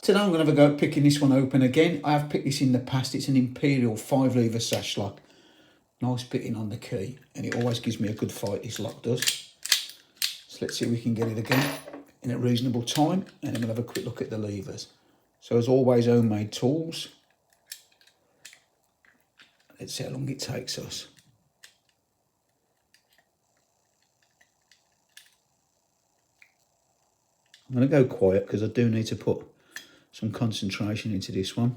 Today I'm going to have a go at picking this one open again. I have picked this in the past. It's an Imperial 5-lever sash lock. Nice bitting on the key, and it always gives me a good fight, this lock does. So let's see if we can get it again in a reasonable time, and then we'll have a quick look at the levers. So as always, homemade tools. Let's see how long it takes us. I'm going to go quiet because I do need to put some concentration into this one.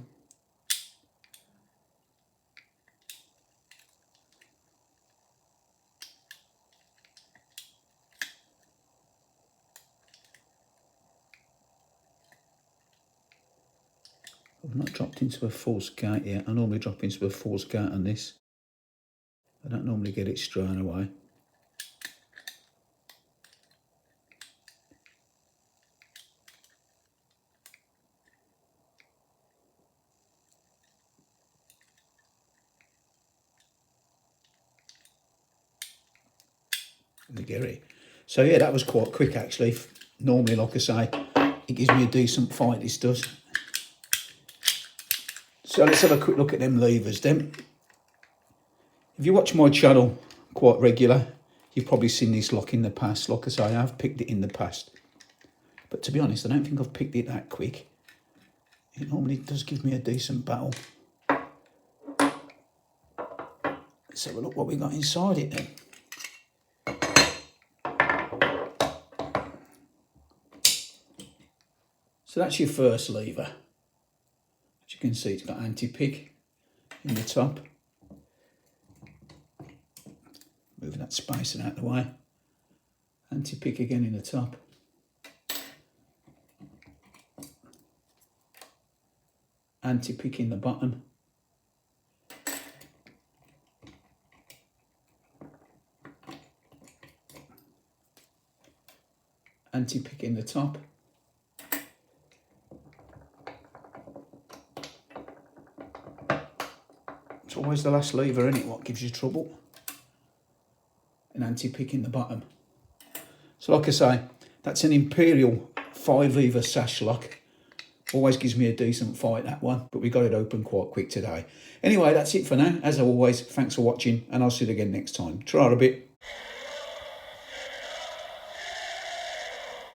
I've not dropped into a false gate yet. I normally drop into a false gate on this. I don't normally get it straight away. Get it. So yeah, that was quite quick actually. Normally, like I say, it gives me a decent fight, this does. So let's have a quick look at them levers then. If you watch my channel quite regular, you've probably seen this lock in the past. Like I say, I have picked it in the past. But to be honest, I don't think I've picked it that quick. It normally does give me a decent battle. Let's have a look what we got inside it then. So that's your first lever. As you can see, it's got anti-pick in the top. Moving that spacing out of the way. Anti-pick again in the top. Anti-pick in the bottom. Anti-pick in the top. It's always the last lever, isn't it, what gives you trouble? An anti-pick in the bottom. So like I say, that's an Imperial 5-lever sash lock. Always gives me a decent fight, that one, but we got it open quite quick today. Anyway, that's it for now. As always, thanks for watching, and I'll see you again next time. Try a bit.